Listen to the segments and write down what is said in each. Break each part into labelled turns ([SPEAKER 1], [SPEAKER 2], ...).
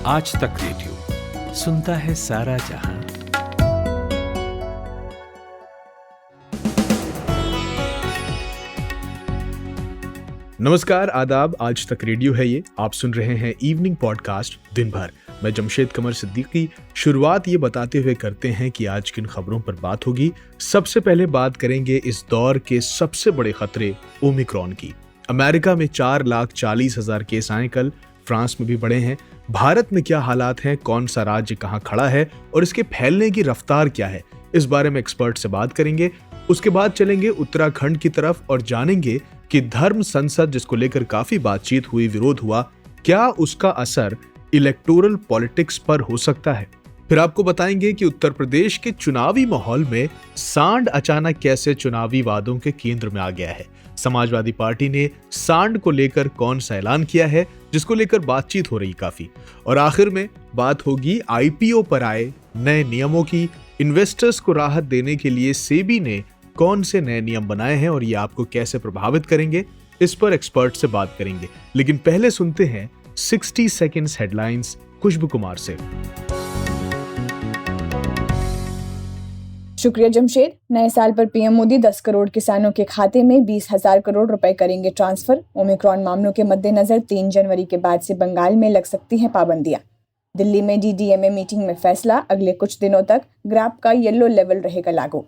[SPEAKER 1] आज तक रेडियो सुनता है सारा जहां।
[SPEAKER 2] नमस्कार, आदाब। आज तक रेडियो है ये। आप सुन रहे हैं इवनिंग पॉडकास्ट दिन भर। मैं जमशेद कमर सिद्दीकी। शुरुआत ये बताते हुए करते हैं कि आज किन खबरों पर बात होगी। सबसे पहले बात करेंगे इस दौर के सबसे बड़े खतरे ओमिक्रॉन की। अमेरिका में 4,40,000 केस आए कल, फ्रांस में भी बढ़े हैं। भारत में क्या हालात हैं, कौन सा राज्य कहां खड़ा है और इसके फैलने की रफ्तार क्या है, इस बारे में एक्सपर्ट से बात करेंगे। उसके बाद चलेंगे उत्तराखंड की तरफ और जानेंगे कि धर्म संसद, जिसको लेकर काफी बातचीत हुई, विरोध हुआ, क्या उसका असर इलेक्टोरल पॉलिटिक्स पर हो सकता है। फिर आपको बताएंगे कि उत्तर प्रदेश के चुनावी माहौल में सांड अचानक कैसे चुनावी वादों के केंद्र में आ गया है। समाजवादी पार्टी ने सांड को लेकर कौन सा ऐलान किया है, जिसको लेकर बातचीत हो रही काफी। और आखिर में बात होगी आईपीओ पर आए नए नियमों की। इन्वेस्टर्स को राहत देने के लिए सेबी ने कौन से नए नियम बनाए हैं और ये आपको कैसे प्रभावित करेंगे, इस पर एक्सपर्ट से बात करेंगे। लेकिन पहले सुनते हैं 60 सेकंड्स हेडलाइंस खुशबू कुमार से।
[SPEAKER 3] शुक्रिया जमशेद। नए साल पर पीएम मोदी 10 करोड़ किसानों के खाते में 20,000 करोड़ रुपए करेंगे ट्रांसफर। ओमिक्रॉन मामलों के मद्देनजर 3 जनवरी के बाद से बंगाल में लग सकती हैं पाबंदियां। दिल्ली में डीडीएमए मीटिंग में फैसला, अगले कुछ दिनों तक ग्रैब का येलो लेवल रहेगा लागू।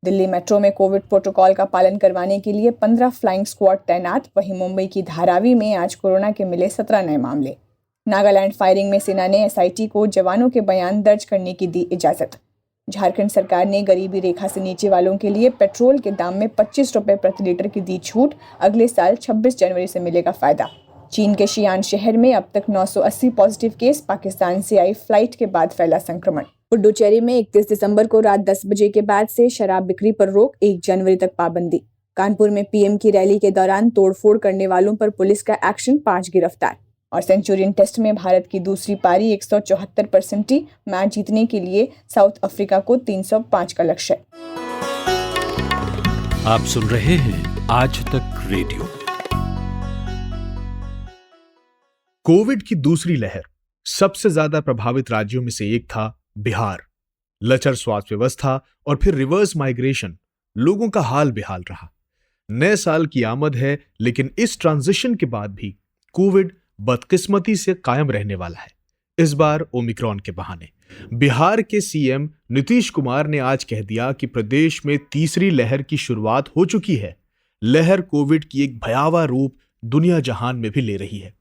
[SPEAKER 3] दिल्ली मेट्रो में कोविड प्रोटोकॉल का पालन करवाने के लिए 15 फ्लाइंग स्क्वाड तैनात। वहीं मुंबई की धारावी में आज कोरोना के मिले 17 नए मामले। नागालैंड फायरिंग में सेना ने एसआईटी को जवानों के बयान दर्ज करने की दी इजाजत। झारखंड सरकार ने गरीबी रेखा से नीचे वालों के लिए पेट्रोल के दाम में 25 रुपए प्रति लीटर की दी छूट। अगले साल 26 जनवरी से मिलेगा फायदा। चीन के शियान शहर में अब तक 980 पॉजिटिव केस। पाकिस्तान से आई फ्लाइट के बाद फैला संक्रमण। पुडुचेरी में 31 दिसंबर को रात 10 बजे के बाद से शराब बिक्री पर रोक, 1 जनवरी तक पाबंदी। कानपुर में पीएम की रैली के दौरान तोड़फोड़ करने वालों पर पुलिस का एक्शन, 5 गिरफ्तार। और सेंचुरियन टेस्ट में भारत की दूसरी पारी 174 पर सिमटी। मैच जीतने के लिए साउथ अफ्रीका को 305 का लक्ष्य।
[SPEAKER 1] आप सुन रहे हैं आज तक रेडियो।
[SPEAKER 2] कोविड की दूसरी लहर, सबसे ज्यादा प्रभावित राज्यों में से एक था बिहार। लचर स्वास्थ्य व्यवस्था और फिर रिवर्स माइग्रेशन, लोगों का हाल बेहाल रहा। नए साल की आमद है, लेकिन इस ट्रांजिशन के बाद भी कोविड बदकिस्मती से कायम रहने वाला है, इस बार ओमिक्रॉन के बहाने। बिहार के सीएम नीतीश कुमार ने आज कह दिया कि प्रदेश में तीसरी लहर की शुरुआत हो चुकी है। लहर कोविड की एक भयावह रूप दुनिया जहान में भी ले रही है।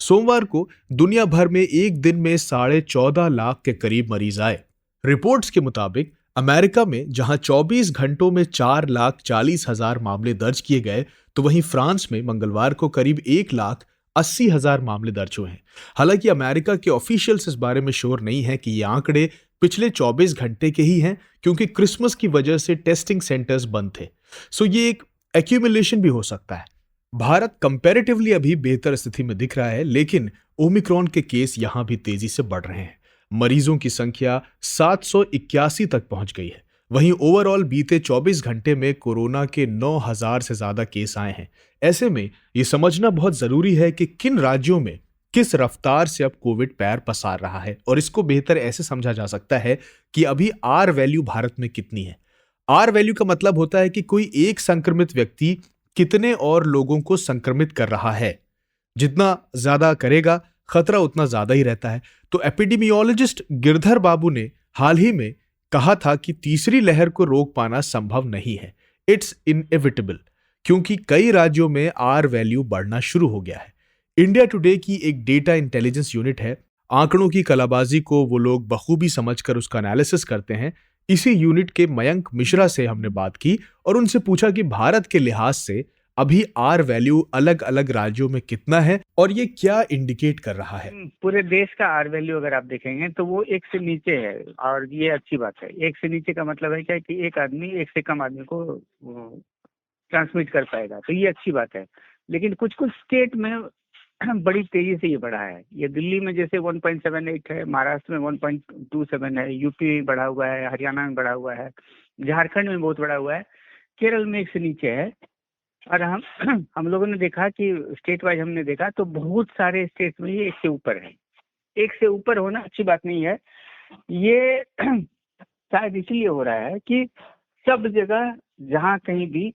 [SPEAKER 2] सोमवार को दुनिया भर में एक दिन में 14.5 लाख के करीब मरीज आए। रिपोर्ट्स के मुताबिक अमेरिका में जहां 24 घंटों में 4,40,000 मामले दर्ज किए गए, तो वहीं फ्रांस में मंगलवार को करीब 1,80,000 मामले दर्ज हुए हैं। हालांकि अमेरिका के ऑफिशियल्स इस बारे में श्योर नहीं है कि ये आंकड़े पिछले 24 घंटे के ही हैं, क्योंकि क्रिसमस की वजह से टेस्टिंग सेंटर्स बंद थे। सो ये एक एक्यूमुलेशन भी हो सकता है। भारत कंपैरेटिवली अभी बेहतर स्थिति में दिख रहा है, लेकिन ओमिक्रॉन के केस यहां भी तेजी से बढ़ रहे हैं। मरीजों की संख्या 781 तक पहुंच गई है। वहीं ओवरऑल बीते 24 घंटे में कोरोना के 9,000 से ज्यादा केस आए हैं। ऐसे में यह समझना बहुत जरूरी है कि किन राज्यों में किस रफ्तार से अब कोविड पैर पसार रहा है, और इसको बेहतर ऐसे समझा जा सकता है कि अभी आर वैल्यू भारत में कितनी है। आर वैल्यू का मतलब होता है कि कोई एक संक्रमित व्यक्ति कितने और लोगों को संक्रमित कर रहा है। जितना ज्यादा करेगा, खतरा उतना ज्यादा ही रहता है। तो एपिडेमियोलॉजिस्ट गिरधर बाबू ने हाल ही में कहा था कि तीसरी लहर को रोक पाना संभव नहीं है, इट्स इनएविटेबल, क्योंकि कई राज्यों में आर वैल्यू बढ़ना शुरू हो गया है। इंडिया टुडे की एक डेटा इंटेलिजेंस यूनिट है। आंकड़ों की कलाबाजी को वो लोग बखूबी समझकर उसका एनालिसिस करते हैं। इसी यूनिट के मयंक मिश्रा से हमने बात की और उनसे पूछा कि भारत के लिहाज से अभी आर वैल्यू अलग अलग राज्यों में कितना है और ये क्या इंडिकेट कर रहा है।
[SPEAKER 4] पूरे देश का आर वैल्यू अगर आप देखेंगे तो वो 1 से नीचे है, और ये अच्छी बात है। 1 से नीचे का मतलब है क्या कि एक आदमी 1 से कम आदमी को ट्रांसमिट कर पाएगा, तो ये अच्छी बात है। लेकिन कुछ कुछ स्टेट में बड़ी तेजी से ये बढ़ा है। ये दिल्ली में जैसे 1.78 है, महाराष्ट्र में 1.27 है, यूपी में बढ़ा हुआ है, हरियाणा में बढ़ा हुआ है, झारखंड में बहुत बढ़ा हुआ है, केरल में 1 से नीचे है। और हम लोगों ने देखा कि स्टेट वाइज हमने देखा तो बहुत सारे स्टेट में ये 1 से ऊपर है। एक से ऊपर होना अच्छी बात नहीं है। ये शायद इसलिए हो रहा है कि सब जगह जहाँ कहीं भी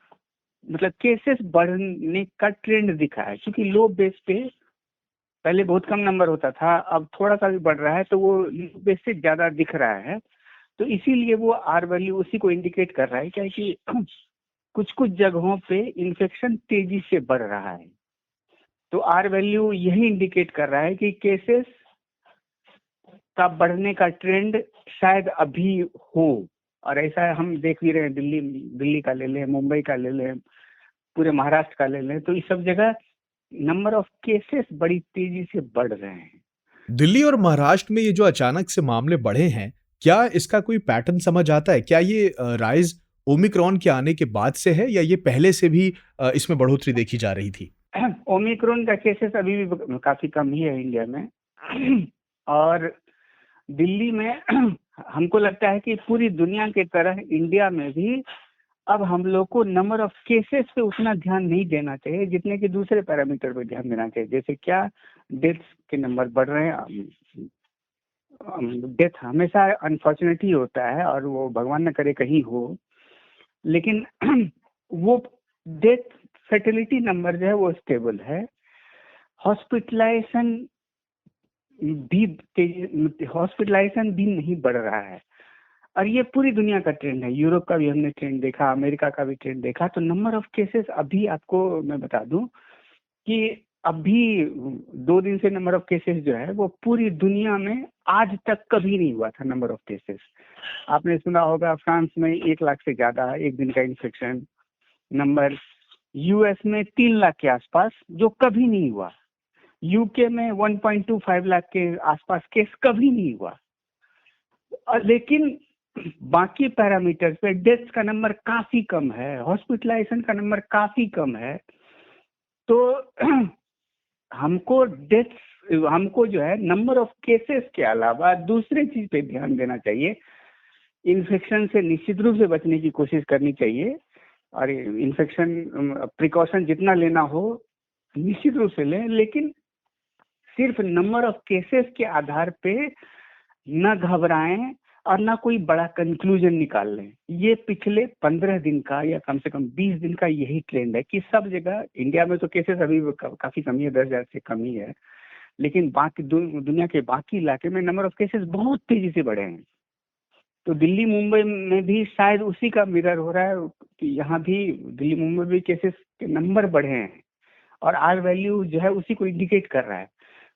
[SPEAKER 4] मतलब केसेस बढ़ने का ट्रेंड दिखा है, क्योंकि लो बेस पे पहले बहुत कम नंबर होता था, अब थोड़ा सा भी बढ़ रहा है, तो वो लो बेस से ज्यादा दिख रहा है। तो इसीलिए वो आर वैल्यू उसी को इंडिकेट कर रहा है, क्या है कि कुछ कुछ जगहों पे इन्फेक्शन तेजी से बढ़ रहा है। तो आर वैल्यू यही इंडिकेट कर रहा है कि केसेस का बढ़ने का ट्रेंड शायद अभी हो। और ऐसा हम देख भी रहे हैं, दिल्ली का ले लें, मुंबई का ले लें, पूरे महाराष्ट्र का ले लें, तो इस सब जगह नंबर ऑफ केसेस बड़ी तेजी से बढ़ रहे हैं।
[SPEAKER 2] दिल्ली और महाराष्ट्र में ये जो अचानक से मामले बढ़े हैं, क्या इसका कोई पैटर्न समझ आता है? क्या ये राइज ओमिक्रॉन के आने के बाद से है या ये पहले से भी इसमें बढ़ोतरी देखी जा रही थी?
[SPEAKER 4] ओमिक्रॉन का केसेस अभी भी काफी कम ही है इंडिया में। और दिल्ली में हमको लगता है कि पूरी दुनिया की तरह इंडिया में भी अब हम लोग को नंबर ऑफ केसेस पे उतना ध्यान नहीं देना चाहिए जितने कि दूसरे पैरामीटर पे ध्यान देना चाहिए। जैसे क्या डेथ्स के नंबर बढ़ रहे हैं। डेथ हमेशा अनफॉर्चुनेटली होता है और वो भगवान न करे कहीं हो, लेकिन वो डेथ फर्टिलिटी नंबर जो है वो स्टेबल है। हॉस्पिटलाइजेशन भी नहीं बढ़ रहा है, और ये पूरी दुनिया का ट्रेंड है। यूरोप का भी हमने ट्रेंड देखा, अमेरिका का भी ट्रेंड देखा। तो नंबर ऑफ केसेस अभी आपको मैं बता दूं कि अभी 2 दिन से नंबर ऑफ केसेस जो है वो पूरी दुनिया में आज तक कभी नहीं हुआ था। नंबर ऑफ केसेस आपने सुना होगा, फ्रांस में 1 लाख से ज्यादा एक दिन का इन्फेक्शन नंबर, यूएस में 3 लाख के आसपास, जो कभी नहीं हुआ। यूके में 1.25 लाख के आसपास केस कभी नहीं हुआ। लेकिन बाकी पैरामीटर्स पे डेथ्स का नंबर काफी कम है, हॉस्पिटलाइजेशन का नंबर काफी कम है। तो हमको जो है नंबर ऑफ केसेस के अलावा दूसरे चीज पे ध्यान देना चाहिए। इन्फेक्शन से निश्चित रूप से बचने की कोशिश करनी चाहिए, और इन्फेक्शन प्रिकॉशन जितना लेना हो निश्चित रूप से लें, लेकिन सिर्फ नंबर ऑफ केसेस के आधार पे न घबराएं और ना कोई बड़ा कंक्लूजन निकाल लें। ये पिछले 15 दिन का या कम से कम 20 दिन का यही ट्रेंड है कि सब जगह, इंडिया में तो केसेस अभी काफी कम ही है, 10,000 से कम ही है, लेकिन बाकी दुनिया के बाकी इलाके में नंबर ऑफ केसेस बहुत तेजी से बढ़े हैं। तो दिल्ली मुंबई में भी शायद उसी का मिरर हो रहा है कि यहाँ भी दिल्ली मुंबई भी केसेस के नंबर बढ़े हैं, और आर वैल्यू जो है उसी को इंडिकेट कर रहा है।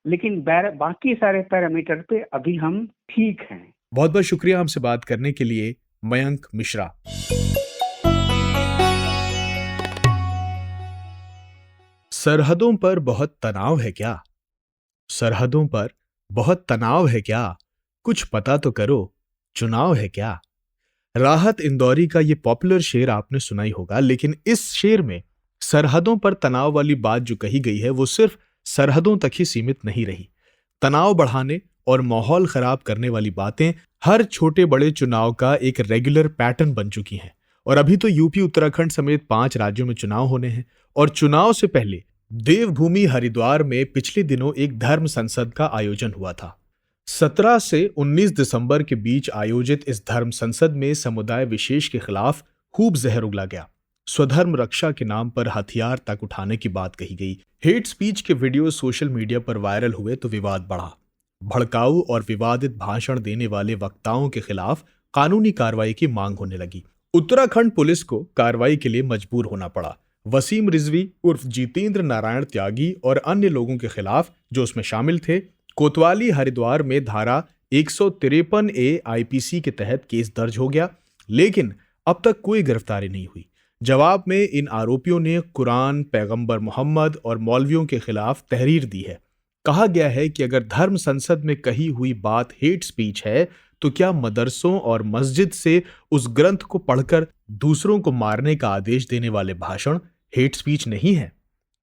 [SPEAKER 4] लेकिन बाकी सारे पैरामीटर पे अभी हम ठीक हैं।
[SPEAKER 2] बहुत बहुत शुक्रिया हमसे बात करने के लिए, मयंक मिश्रा। सरहदों पर बहुत तनाव है क्या? सरहदों पर बहुत तनाव है क्या? कुछ पता तो करो, चुनाव है क्या? राहत इंदौरी का ये पॉपुलर शेर आपने सुना ही होगा, लेकिन इस शेर में सरहदों पर तनाव वाली बात जो कही गई है वो सिर्फ सरहदों तक ही सीमित नहीं रही। तनाव बढ़ाने और माहौल खराब करने वाली बातें हर छोटे बड़े चुनाव का एक रेगुलर पैटर्न बन चुकी हैं। और अभी तो यूपी, उत्तराखंड समेत 5 राज्यों में चुनाव होने हैं, और चुनाव से पहले देवभूमि हरिद्वार में पिछले दिनों एक धर्म संसद का आयोजन हुआ था। 17 से 19 दिसंबर के बीच आयोजित इस धर्म संसद में समुदाय विशेष के खिलाफ खूब जहर उगला गया। स्वधर्म रक्षा के नाम पर हथियार तक उठाने की बात कही गई। हेट स्पीच के वीडियो सोशल मीडिया पर वायरल हुए तो विवाद बढ़ा। भड़काऊ और विवादित भाषण देने वाले वक्ताओं के खिलाफ कानूनी कार्रवाई की मांग होने लगी। उत्तराखंड पुलिस को कार्रवाई के लिए मजबूर होना पड़ा। वसीम रिजवी उर्फ जितेंद्र नारायण त्यागी और अन्य लोगों के खिलाफ जो उसमें शामिल थे, कोतवाली हरिद्वार में धारा 153A IPC के तहत केस दर्ज हो गया, लेकिन अब तक कोई गिरफ्तारी नहीं हुई। जवाब में इन आरोपियों ने कुरान, पैगंबर मोहम्मद और मौलवियों के खिलाफ तहरीर दी है। कहा गया है कि अगर धर्म संसद में कही हुई बात हेट स्पीच है तो क्या मदरसों और मस्जिद से उस ग्रंथ को पढ़कर दूसरों को मारने का आदेश देने वाले भाषण हेट स्पीच नहीं है?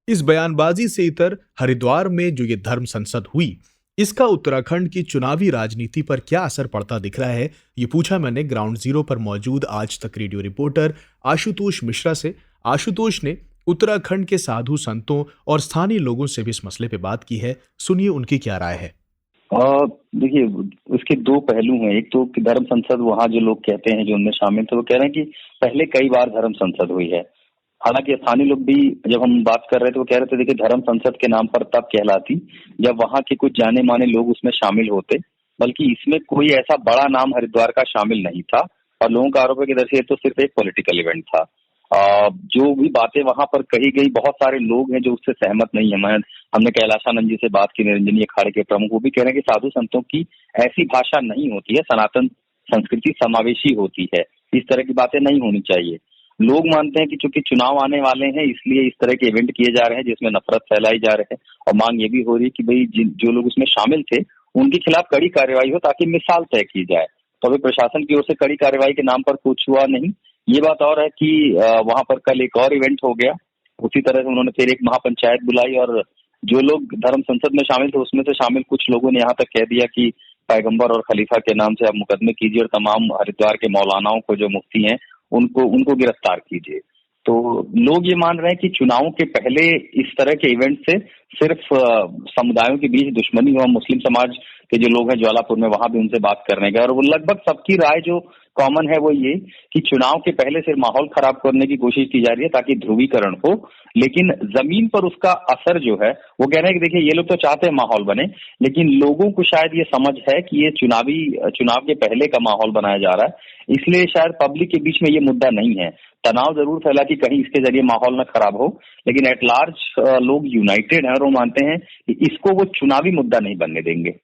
[SPEAKER 2] इस बयानबाजी से इतर हरिद्वार में जो ये धर्म संसद हुई, इसका उत्तराखंड की चुनावी राजनीति पर क्या असर पड़ता दिख रहा है, ये पूछा मैंने ग्राउंड जीरो पर मौजूद आज तक रेडियो रिपोर्टर आशुतोष मिश्रा से। आशुतोष ने उत्तराखंड के साधु संतों और स्थानीय लोगों से भी इस मसले पे बात की है। सुनिए उनकी क्या राय है।
[SPEAKER 5] देखिए, उसके दो पहलू हैं। एक तो कि धर्म संसद, वहाँ जो लोग कहते हैं जो उनमें शामिल थे, वो कह रहे हैं कि पहले कई बार धर्म संसद हुई है। हालांकि स्थानीय लोग भी जब हम बात कर रहे थे वो कह रहे थे देखिए धर्म संसद के नाम पर तब कहलाती जब वहाँ के कुछ जाने माने लोग उसमें शामिल होते, बल्कि इसमें कोई ऐसा बड़ा नाम हरिद्वार का शामिल नहीं था। और लोगों का आरोप है कि दरअसल ये तो सिर्फ एक पॉलिटिकल इवेंट था। जो भी बातें वहां पर कही गई, बहुत सारे लोग हैं जो उससे सहमत नहीं है। हमने कैलाशानंद जी से बात की, निरंजनी अखाड़े के प्रमुख, वो भी कह रहे हैं कि साधु संतों की ऐसी भाषा नहीं होती है, सनातन संस्कृति समावेशी होती है, इस तरह की बातें नहीं होनी चाहिए। लोग मानते हैं कि चूंकि चुनाव आने वाले हैं इसलिए इस तरह के इवेंट किए जा रहे हैं जिसमें नफरत फैलाई जा रहे हैं। और मांग ये भी हो रही है कि भाई जो लोग उसमें शामिल थे उनके खिलाफ कड़ी कार्रवाई हो ताकि मिसाल तय की जाए। तो अभी प्रशासन की ओर से कड़ी कार्रवाई के नाम पर कुछ हुआ नहीं। ये बात और है कि वहां पर कल एक और इवेंट हो गया, उसी तरह से उन्होंने फिर एक महापंचायत बुलाई और जो लोग धर्म संसद में शामिल थे उसमें से शामिल कुछ लोगों ने यहाँ तक कह दिया कि पैगंबर और खलीफा के नाम से आप मुकदमे कीजिए और तमाम हरिद्वार के मौलानाओं को जो मुफ्ती हैं उनको गिरफ्तार कीजिए। तो लोग ये मान रहे हैं कि चुनावों के पहले इस तरह के इवेंट से सिर्फ समुदायों के बीच दुश्मनी हो। मुस्लिम समाज के जो लोग हैं ज्वालापुर में, वहां भी उनसे बात करने गए और वो लगभग सबकी राय जो कॉमन है वो ये कि चुनाव के पहले सिर्फ माहौल खराब करने की कोशिश की जा रही है ताकि ध्रुवीकरण हो, लेकिन जमीन पर उसका असर जो है वो कह रहे हैं कि देखिए ये लोग तो चाहते हैं माहौल बने, लेकिन लोगों को शायद ये समझ है कि ये चुनाव के पहले का माहौल बनाया जा रहा है, इसलिए शायद पब्लिक के बीच में ये मुद्दा नहीं है। तनाव जरूर फैला कि कहीं इसके जरिए माहौल न खराब हो, लेकिन एट लार्ज लोग यूनाइटेड हैं और वो मानते हैं कि इसको वो चुनावी मुद्दा नहीं बनने देंगे।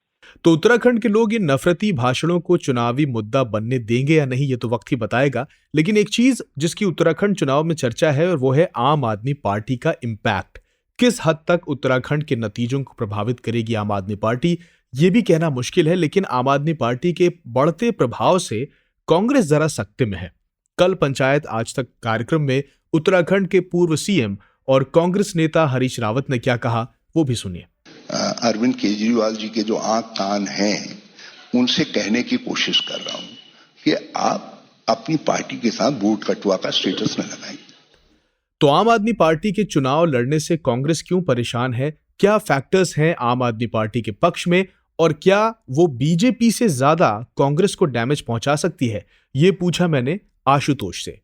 [SPEAKER 2] तो उत्तराखंड के लोग इन नफरती भाषणों को चुनावी मुद्दा बनने देंगे या नहीं, ये तो वक्त ही बताएगा। लेकिन एक चीज जिसकी उत्तराखंड चुनाव में चर्चा है और वो है आम आदमी पार्टी का इम्पैक्ट। किस हद तक उत्तराखंड के नतीजों को प्रभावित करेगी आम आदमी पार्टी, ये भी कहना मुश्किल है। लेकिन आम आदमी पार्टी के बढ़ते प्रभाव से कांग्रेस जरा सकते में है। कल पंचायत आज तक कार्यक्रम में उत्तराखंड के पूर्व सीएम और कांग्रेस नेता हरीश रावत ने क्या कहा, वो भी सुनिए।
[SPEAKER 6] अरविंद केजरीवाल जी के जो आंख कान हैं उनसे कहने की कोशिश कर रहा हूं कि आप अपनी पार्टी के साथ वोट कटवा का स्टेटस न लगाएं।
[SPEAKER 2] तो आम आदमी पार्टी के चुनाव लड़ने से कांग्रेस क्यों परेशान है, क्या फैक्टर्स हैं आम आदमी पार्टी के पक्ष में और क्या वो बीजेपी से ज्यादा कांग्रेस को डैमेज पहुंचा सकती है, ये पूछा मैंने आशुतोष से।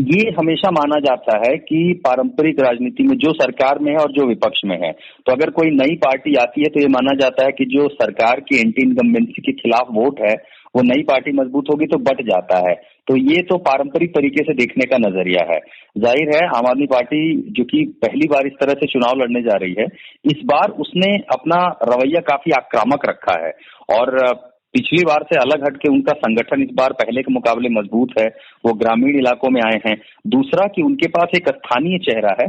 [SPEAKER 5] ये हमेशा माना जाता है कि पारंपरिक राजनीति में जो सरकार में है और जो विपक्ष में है, तो अगर कोई नई पार्टी आती है तो ये माना जाता है कि जो सरकार की एंटी इनकम्बेंसी के खिलाफ वोट है वो नई पार्टी मजबूत होगी तो बट जाता है। तो ये तो पारंपरिक तरीके से देखने का नजरिया है। जाहिर है आम आदमी पार्टी जो कि पहली बार इस तरह से चुनाव लड़ने जा रही है, इस बार उसने अपना रवैया काफी आक्रामक रखा है और पिछली बार से अलग हटके उनका संगठन इस बार पहले के मुकाबले मजबूत है। वो ग्रामीण इलाकों में आए हैं। दूसरा कि उनके पास एक स्थानीय चेहरा है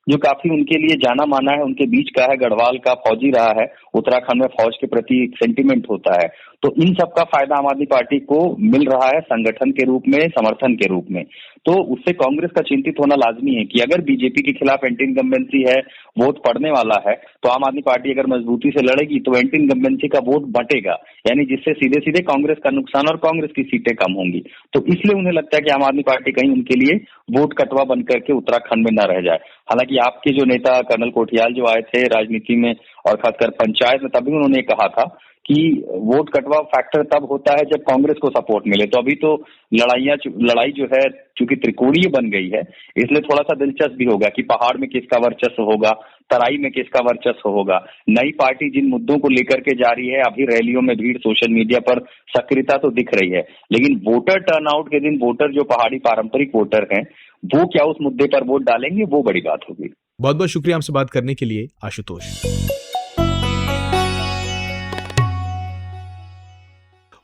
[SPEAKER 5] जो काफी उनके लिए जाना माना है, उनके बीच का है, गढ़वाल का फौजी रहा है, उत्तराखंड में फौज के प्रति एक सेंटिमेंट होता है। तो इन सब का फायदा आम आदमी पार्टी को मिल रहा है संगठन के रूप में, समर्थन के रूप में। तो उससे कांग्रेस का चिंतित होना लाजमी है कि अगर बीजेपी के खिलाफ एंटी इनकम्बेंसी है, वोट पड़ने वाला है, तो आम आदमी पार्टी अगर मजबूती से लड़ेगी तो एंटी इनकम्बेंसी का वोट बटेगा, यानी जिससे सीधे सीधे कांग्रेस का नुकसान और कांग्रेस की सीटें कम होंगी। तो इसलिए उन्हें लगता है कि आम आदमी पार्टी कहीं उनके लिए वोट कटवा बन करके उत्तराखंड में न रह जाए। हालांकि आपके जो नेता कर्नल कोठियाल जो आए थे राजनीति में और खासकर पंचायत में, तभी उन्होंने कहा था कि वोट कटवा फैक्टर तब होता है जब कांग्रेस को सपोर्ट मिले। तो अभी तो लड़ाई जो है चूंकि त्रिकोणीय बन गई है, इसलिए थोड़ा सा दिलचस्प भी होगा कि पहाड़ में किसका वर्चस्व होगा, तराई में किसका वर्चस्व होगा। नई पार्टी जिन मुद्दों को लेकर के जा रही है, अभी रैलियों में भीड़, सोशल मीडिया पर सक्रियता तो दिख रही है, लेकिन वोटर टर्नआउट के दिन वोटर जो पहाड़ी पारंपरिक वोटर हैं वो क्या उस मुद्दे पर वोट डालेंगे, वो बड़ी बात होगी।
[SPEAKER 2] बहुत बहुत शुक्रिया हमसे बात करने के लिए आशुतोष।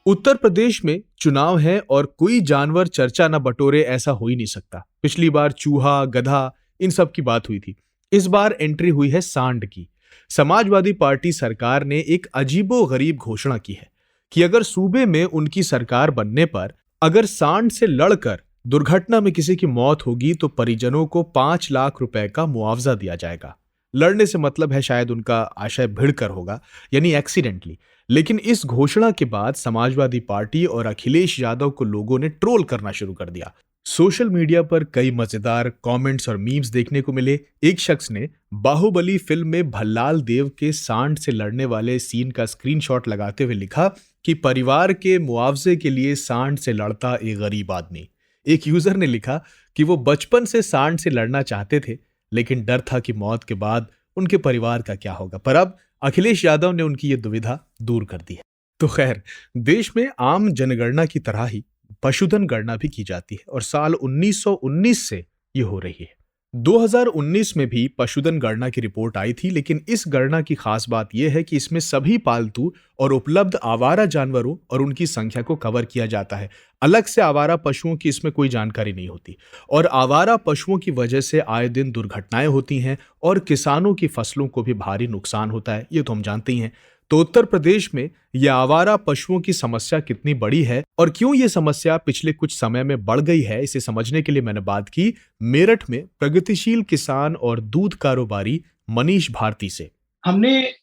[SPEAKER 2] उत्तर प्रदेश में चुनाव है और कोई जानवर चर्चा न बटोरे ऐसा हो ही नहीं सकता। पिछली बार चूहा, गधा, इन सब की बात हुई थी। इस बार एंट्री हुई है सांड की। समाजवादी पार्टी सरकार ने एक अजीबोगरीब घोषणा की है कि अगर सूबे में उनकी सरकार बनने पर अगर सांड से लड़कर दुर्घटना में किसी की मौत होगी तो परिजनों को 5 लाख रुपए का मुआवजा दिया जाएगा। लड़ने से मतलब है शायद उनका आशय भिड़कर होगा, यानी एक्सीडेंटली। लेकिन इस घोषणा के बाद समाजवादी पार्टी और अखिलेश यादव को लोगों ने ट्रोल करना शुरू कर दिया। सोशल मीडिया पर कई मजेदार कमेंट्स और मीम्स देखने को मिले। एक शख्स ने बाहुबली फिल्म में भल्लाल देव के सांड से लड़ने वाले सीन का स्क्रीनशॉट लगाते हुए लिखा कि परिवार के मुआवजे के लिए सांड से लड़ता एक गरीब आदमी। एक यूजर ने लिखा कि वो बचपन से सांड से लड़ना चाहते थे, लेकिन डर था कि मौत के बाद उनके परिवार का क्या होगा। पर अब अखिलेश यादव ने उनकी ये दुविधा दूर कर दी है। तो खैर, देश में आम जनगणना की तरह ही पशुधन गणना भी की जाती है और साल 1919 से ये हो रही है। 2019 में भी पशुधन गणना की रिपोर्ट आई थी, लेकिन इस गणना की खास बात यह है कि इसमें सभी पालतू और उपलब्ध आवारा जानवरों और उनकी संख्या को कवर किया जाता है। अलग से आवारा पशुओं की इसमें कोई जानकारी नहीं होती और आवारा पशुओं की वजह से आए दिन दुर्घटनाएं होती हैं और किसानों की फसलों को भी भारी नुकसान होता है, ये तो हम जानते ही हैं। तो उत्तर प्रदेश में यह आवारा पशुओं की समस्या कितनी बड़ी है और क्यों ये समस्या पिछले कुछ समय में बढ़ गई है, इसे समझने के लिए मैंने बात की मेरठ में प्रगतिशील किसान और दूध कारोबारी मनीष भारती से।
[SPEAKER 7] हमने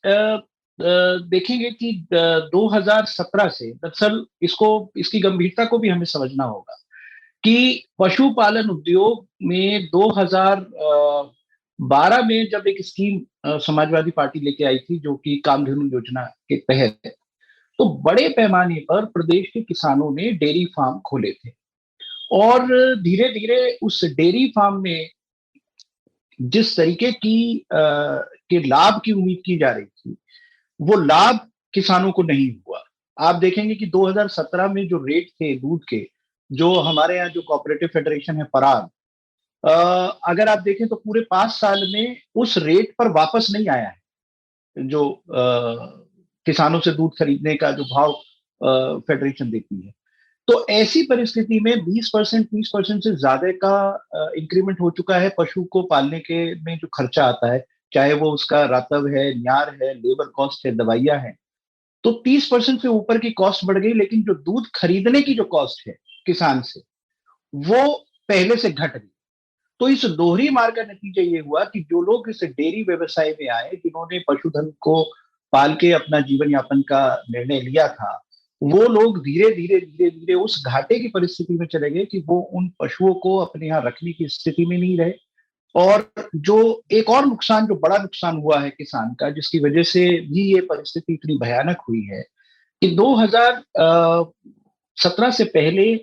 [SPEAKER 7] देखेंगे कि 2017 से दरअसल इसकी गंभीरता को भी हमें समझना होगा कि पशुपालन उद्योग में 2012 में जब एक स्कीम समाजवादी पार्टी लेके आई थी, जो कि कामधेनु योजना के तहत है, तो बड़े पैमाने पर प्रदेश के किसानों ने डेयरी फार्म खोले थे और धीरे धीरे उस डेयरी फार्म में जिस तरीके के लाभ की उम्मीद की जा रही थी, वो लाभ किसानों को नहीं हुआ। आप देखेंगे कि 2017 में जो रेट थे दूध के, जो हमारे यहाँ जो कोऑपरेटिव फेडरेशन है पराग, अगर आप देखें तो पूरे 5 साल में उस रेट पर वापस नहीं आया है जो किसानों से दूध खरीदने का जो भाव फेडरेशन देती है। तो ऐसी परिस्थिति में 20%, 30% से ज्यादा का इंक्रीमेंट हो चुका है पशु को पालने के में जो खर्चा आता है, चाहे वो उसका रातव है, न्यार है, लेबर कॉस्ट है, दवाइयां हैं। तो 30% से ऊपर की कॉस्ट बढ़ गई, लेकिन जो दूध खरीदने की जो कॉस्ट है किसान से, वो पहले से घट गई। तो इस दोहरी मार का नतीजा ये हुआ कि जो लोग इस डेयरी व्यवसाय में आए, जिन्होंने पशुधन को पाल के अपना जीवन यापन का निर्णय लिया था, वो लोग धीरे धीरे उस घाटे की परिस्थिति में चले गए कि वो उन पशुओं को अपने यहाँ रखने की स्थिति में नहीं रहे। और जो एक और नुकसान, जो बड़ा नुकसान हुआ है किसान का, जिसकी वजह से भी ये परिस्थिति इतनी भयानक हुई है कि 2017 से पहले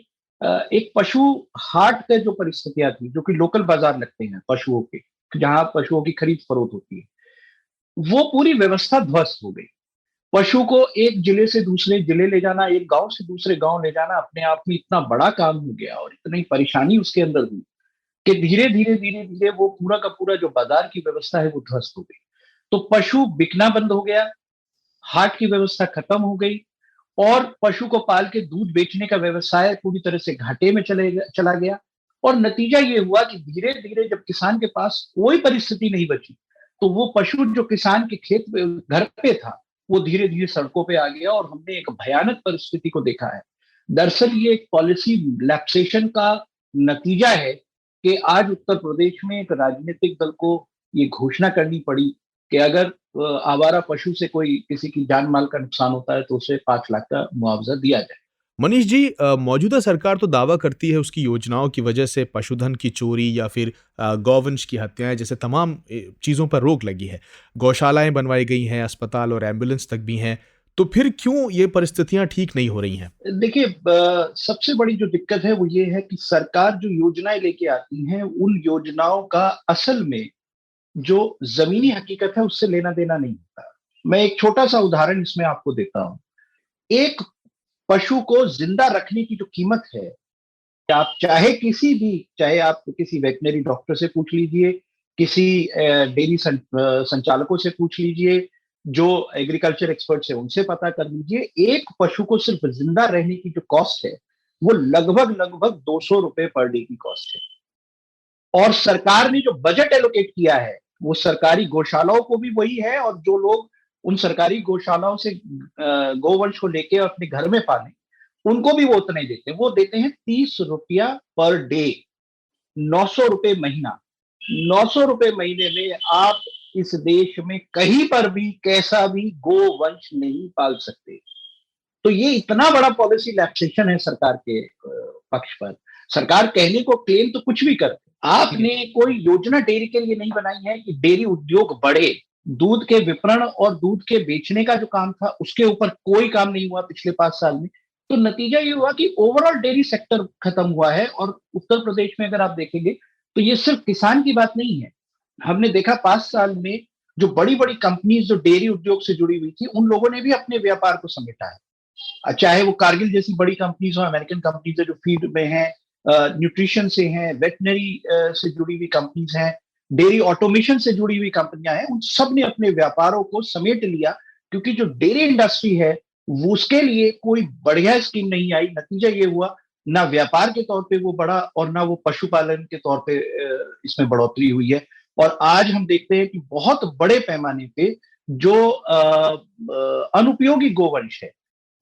[SPEAKER 7] एक पशु हाट का जो परिस्थितियां थी, जो कि लोकल बाजार लगते हैं पशुओं के, जहां पशुओं की खरीद फरोख्त होती है, वो पूरी व्यवस्था ध्वस्त हो गई। पशु को एक जिले से दूसरे जिले ले जाना, एक गांव से दूसरे गांव ले जाना अपने आप में इतना बड़ा काम हो गया और इतनी परेशानी उसके अंदर हुई कि धीरे धीरे वो पूरा का पूरा जो बाजार की व्यवस्था है वो ध्वस्त हो गई। तो पशु बिकना बंद हो गया, हाट की व्यवस्था खत्म हो गई और पशु को पाल के दूध बेचने का व्यवसाय पूरी तरह से घाटे में चला गया। और नतीजा ये हुआ कि धीरे धीरे जब किसान के पास कोई परिस्थिति नहीं बची, तो वो पशु जो किसान के खेत में घर पे था, वो धीरे धीरे सड़कों पे आ गया और हमने एक भयानक परिस्थिति को देखा है। दरअसल ये एक पॉलिसी लैप्सेशन का नतीजा है कि आज उत्तर प्रदेश में एक राजनीतिक दल को ये घोषणा करनी पड़ी कि अगर आवारा पशु से कोई किसी की जान माल का नुकसान होता है तो उसे 5 लाख का मुआवजा दिया जाए।
[SPEAKER 2] मनीष जी, मौजूदा सरकार तो दावा करती है उसकी योजनाओं की वजह से पशुधन की चोरी या फिर गौवंश की हत्याएं जैसे तमाम चीजों पर रोक लगी है, गौशालाएं बनवाई गई हैं, अस्पताल और एम्बुलेंस तक भी हैं। तो फिर क्यों ये परिस्थितियां ठीक नहीं हो रही हैं?
[SPEAKER 7] देखिए, सबसे बड़ी जो दिक्कत है वो ये है कि सरकार जो योजनाएं लेके आती हैं, उन योजनाओं का असल में जो जमीनी हकीकत है उससे लेना देना नहीं होता। मैं एक छोटा सा उदाहरण इसमें आपको देता हूं। एक पशु को जिंदा रखने की जो कीमत है, आप चाहे आप किसी वेटनरी डॉक्टर से पूछ लीजिए, किसी डेयरी संचालकों से पूछ लीजिए, जो एग्रीकल्चर एक्सपर्ट्स है उनसे पता कर लीजिए, एक पशु को सिर्फ जिंदा रहने की जो कॉस्ट है वो लगभग 200 रुपए पर डे की कॉस्ट है। और सरकार ने जो बजट एलोकेट किया है वो सरकारी गौशालाओं को भी वही है, और जो लोग उन सरकारी गौशालाओं से गोवंश को लेके अपने घर में पाले, उनको भी वो उतना ही देते हैं। वो देते हैं 30 रुपया पर डे, 900 रुपए महीना। 900 रुपए महीने में आप इस देश में कहीं पर भी कैसा भी गोवंश नहीं पाल सकते। तो ये इतना बड़ा पॉलिसी लैप्सेशन है सरकार के पक्ष पर। सरकार कहने को क्लेम तो कुछ भी करती, आपने कोई योजना डेयरी के लिए नहीं बनाई है कि डेयरी उद्योग बढ़े। दूध के विपणन और दूध के बेचने का जो काम था उसके ऊपर कोई काम नहीं हुआ पिछले 5 साल में। तो नतीजा ये हुआ कि ओवरऑल डेयरी सेक्टर खत्म हुआ है। और उत्तर प्रदेश में अगर आप देखेंगे तो ये सिर्फ किसान की बात नहीं है। हमने देखा 5 साल में जो बड़ी-बड़ी कंपनीज जो डेयरी उद्योग से जुड़ी हुई थी, उन लोगों ने भी अपने व्यापार को समेटा है। चाहे वो कारगिल जैसी बड़ी कंपनीज हो, अमेरिकन कंपनीज है जो फीड में है, न्यूट्रिशन से हैं, वेटनरी से जुड़ी हुई कंपनीज हैं, डेयरी ऑटोमेशन से जुड़ी हुई कंपनियां हैं, उन सब ने अपने व्यापारों को समेट लिया। क्योंकि जो डेयरी इंडस्ट्री है वो उसके लिए कोई बढ़िया स्कीम नहीं आई। नतीजा ये हुआ, ना व्यापार के तौर पे वो बढ़ा और ना वो पशुपालन के तौर पे इसमें बढ़ोतरी हुई है। और आज हम देखते हैं कि बहुत बड़े पैमाने पे जो अनुपयोगी गोवंश है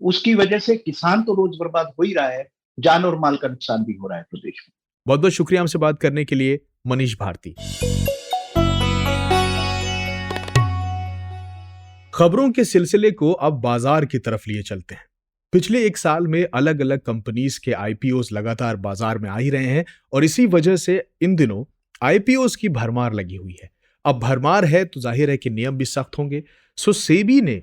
[SPEAKER 7] उसकी वजह से किसान तो रोज बर्बाद हो ही रहा है, जान और माल का नुकसान भी हो रहा है प्रदेश में।
[SPEAKER 2] बहुत बहुत शुक्रिया हमसे बात करने के लिए मनीष भारती। खबरों के सिलसिले को अब बाजार की तरफ लिए चलते हैं। पिछले 1 साल में अलग अलग कंपनीज के आईपीओस लगातार बाजार में आ ही रहे हैं और इसी वजह से इन दिनों आईपीओस की भरमार लगी हुई है। अब भरमार है तो जाहिर है कि नियम भी सख्त होंगे। सो सेबी ने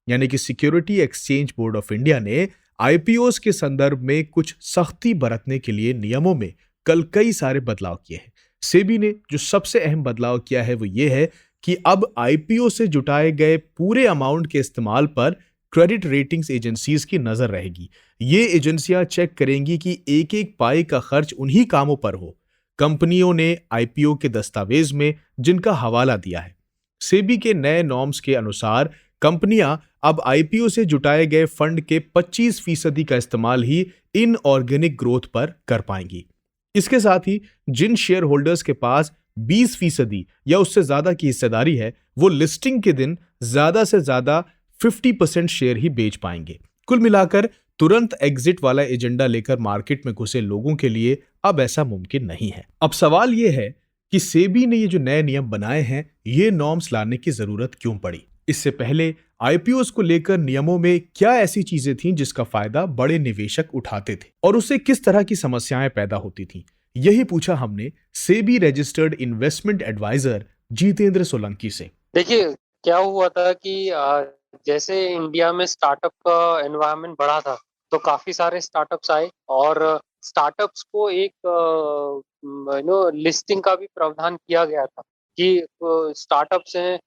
[SPEAKER 2] यानी कि security exchange board of India ने आईपीओस के संदर्भ में कुछ सख्ती बरतने के लिए नियमों में कल कई सारे बदलाव किए हैं। सेबी ने जो सबसे अहम बदलाव किया है वो ये है कि अब आईपीओ से जुटाए गए पूरे अमाउंट के इस्तेमाल पर क्रेडिट रेटिंग्स एजेंसीज की नजर रहेगी। ये एजेंसियां चेक करेंगी कि एक एक पाई का खर्च उन्हीं कामों पर हो कंपनियों ने आईपीओ के दस्तावेज में जिनका हवाला दिया है। सेबी के नए नॉर्म्स के अनुसार कंपनियां अब आईपीओ से जुटाए गए फंड के 25% का इस्तेमाल ही इनऑर्गेनिक ग्रोथ पर कर पाएंगी। इसके साथ ही जिन शेयर होल्डर्स के पास 20% या उससे ज्यादा की हिस्सेदारी है वो लिस्टिंग के दिन ज्यादा से ज्यादा 50% शेयर ही बेच पाएंगे। कुल मिलाकर तुरंत एग्जिट वाला एजेंडा लेकर मार्केट में घुसे लोगों के लिए अब ऐसा मुमकिन नहीं है। अब सवाल यह है कि सेबी ने ये जो नए नियम बनाए हैं ये नॉर्म्स लाने की जरूरत क्यों पड़ी? इससे पहले आईपीओस को लेकर नियमों में क्या ऐसी चीजें थीं जिसका फायदा बड़े निवेशक उठाते थे और उससे किस तरह की समस्याएं पैदा होती थीं? यही पूछा हमने SEBI registered investment adviser Jitendra Solanki से।
[SPEAKER 8] देखिए क्या हुआ था कि जैसे इंडिया में स्टार्टअप का एनवायरनमेंट बढ़ा था तो काफी सारे स्टार्टअप्स आए और स्टार्टअप्स को एक लिस्टिंग का भी प्रावधान किया गया था कि स्टार्टअप्स हैं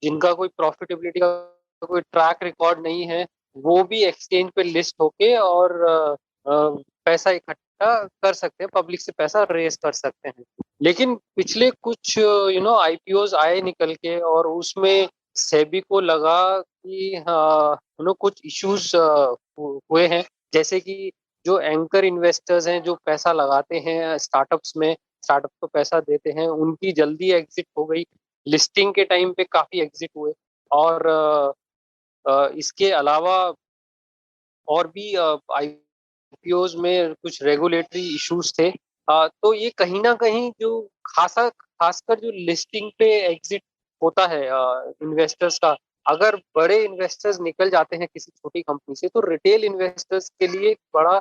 [SPEAKER 8] जिनका कोई प्रॉफिटेबिलिटी का कोई ट्रैक रिकॉर्ड नहीं है वो भी एक्सचेंज पे लिस्ट होके और पैसा इकट्ठा कर सकते हैं, पब्लिक से पैसा रेज कर सकते हैं। लेकिन पिछले कुछ आईपीओज आए निकल के और उसमें सेबी को लगा कि कुछ इश्यूज हुए हैं, जैसे कि जो एंकर इन्वेस्टर्स हैं जो पैसा लगाते हैं स्टार्टअप्स में, स्टार्टअप को पैसा देते हैं, उनकी जल्दी एग्जिट हो गई। लिस्टिंग के टाइम पे काफी एग्जिट हुए और इसके अलावा और भी आईपीओज में कुछ रेगुलेटरी इश्यूज थे। तो ये कहीं ना कहीं जो खासकर जो लिस्टिंग पे एग्जिट होता है इन्वेस्टर्स का, अगर बड़े इन्वेस्टर्स निकल जाते हैं किसी छोटी कंपनी से तो रिटेल इन्वेस्टर्स के लिए बड़ा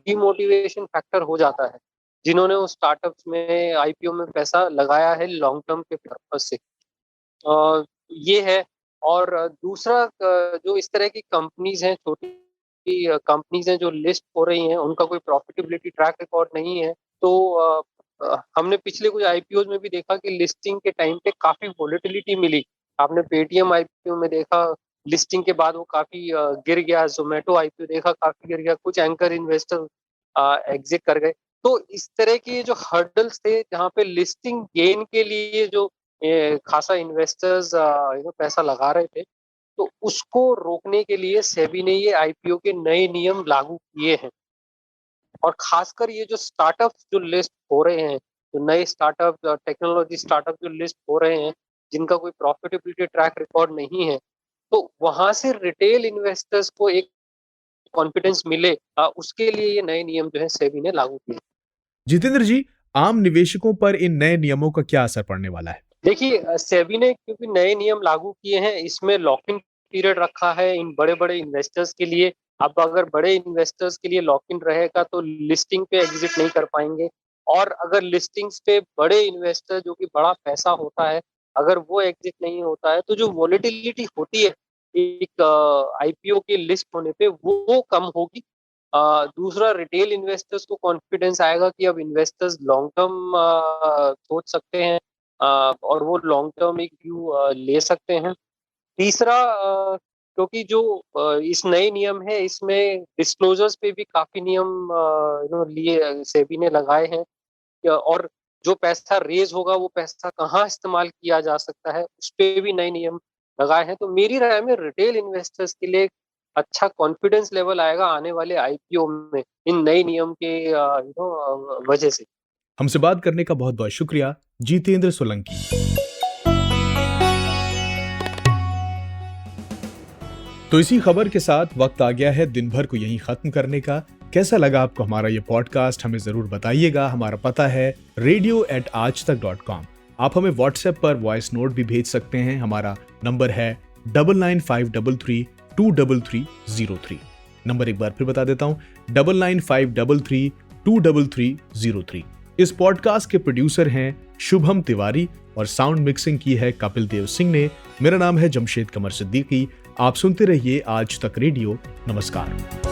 [SPEAKER 8] डिमोटिवेशन फैक्टर हो जाता है जिन्होंने उस स्टार्टअप्स में आईपीओ में पैसा लगाया है लॉन्ग टर्म के पर्पज से। ये है। और दूसरा जो इस तरह की कंपनीज हैं, छोटी कंपनीज हैं जो लिस्ट हो रही हैं, उनका कोई प्रॉफिटेबिलिटी ट्रैक रिकॉर्ड नहीं है। तो हमने पिछले कुछ आईपीओ में भी देखा कि लिस्टिंग के टाइम पे काफी वोलेटिलिटी मिली। आपने पेटीएम आईपीओ में देखा लिस्टिंग के बाद वो काफी गिर गया, जोमेटो आईपीओ देखा काफी गिर गया, कुछ एंकर इन्वेस्टर एग्जिट कर गए। तो इस तरह के जो हर्डल्स थे जहाँ पे लिस्टिंग गेन के लिए जो खासा इन्वेस्टर्स पैसा लगा रहे थे, तो उसको रोकने के लिए सेबी ने ये आईपीओ के नए नियम लागू किए हैं। और खासकर ये जो स्टार्टअप्स जो लिस्ट हो रहे हैं, जो नए स्टार्टअप टेक्नोलॉजी स्टार्टअप जो लिस्ट हो रहे हैं जिनका कोई प्रॉफिटेबिलिटी ट्रैक रिकॉर्ड नहीं है, तो वहां से रिटेल इन्वेस्टर्स को एक कॉन्फिडेंस मिले, उसके लिए ये नए नियम जो है सेबी ने लागू किए।
[SPEAKER 2] जितेंद्र जी, आम निवेशकों पर इन नए नियमों का क्या असर पड़ने वाला है?
[SPEAKER 8] देखिए सेबी ने क्योंकि नए नियम लागू किए हैं, इसमें लॉक इन पीरियड रखा है इन बड़े बड़े इन्वेस्टर्स के लिए। अब अगर बड़े इन्वेस्टर्स के लिए लॉक इन रहेगा तो लिस्टिंग पे एग्जिट नहीं कर पाएंगे, और अगर लिस्टिंग्स पे बड़े इन्वेस्टर जो कि बड़ा पैसा होता है, अगर वो एग्जिट नहीं होता है तो जो वॉलेटिलिटी होती है एक आईपीओ के लिस्ट होने पे वो कम होगी। दूसरा, रिटेल इन्वेस्टर्स को कॉन्फिडेंस आएगा कि अब इन्वेस्टर्स लॉन्ग टर्म सोच सकते हैं, और वो लॉन्ग टर्म एक व्यू ले सकते हैं। तीसरा, क्योंकि जो इस नए नियम है इसमें डिस्क्लोजर्स पे भी काफी नियम लिए सेबी ने लगाए हैं, और जो पैसा रेज होगा वो पैसा कहाँ इस्तेमाल किया जा सकता है उस पे भी नए नियम लगाए हैं। तो मेरी राय में रिटेल इन्वेस्टर्स के लिए अच्छा कॉन्फिडेंस लेवल आएगा आने वाले आईपीओ में इन नए नियम के वजह से।
[SPEAKER 2] हमसे बात करने का बहुत बहुत शुक्रिया जितेंद्र सोलंकी। तो इसी खबर के साथ वक्त आ गया है दिन भर को यहीं खत्म करने का। कैसा लगा आपको हमारा ये पॉडकास्ट, हमें जरूर बताइएगा। हमारा पता है radio@aajtak.com। आप हमें व्हाट्सएप पर वॉइस नोट भी भेज सकते हैं। हमारा नंबर है 9953323303। नंबर एक बार फिर बता देता हूं, 9953323303। इस पॉडकास्ट के प्रोड्यूसर हैं शुभम तिवारी और साउंड मिक्सिंग की है कपिल देव सिंह ने। मेरा नाम है जमशेद कमर सिद्दीकी। आप सुनते रहिए आज तक रेडियो। नमस्कार।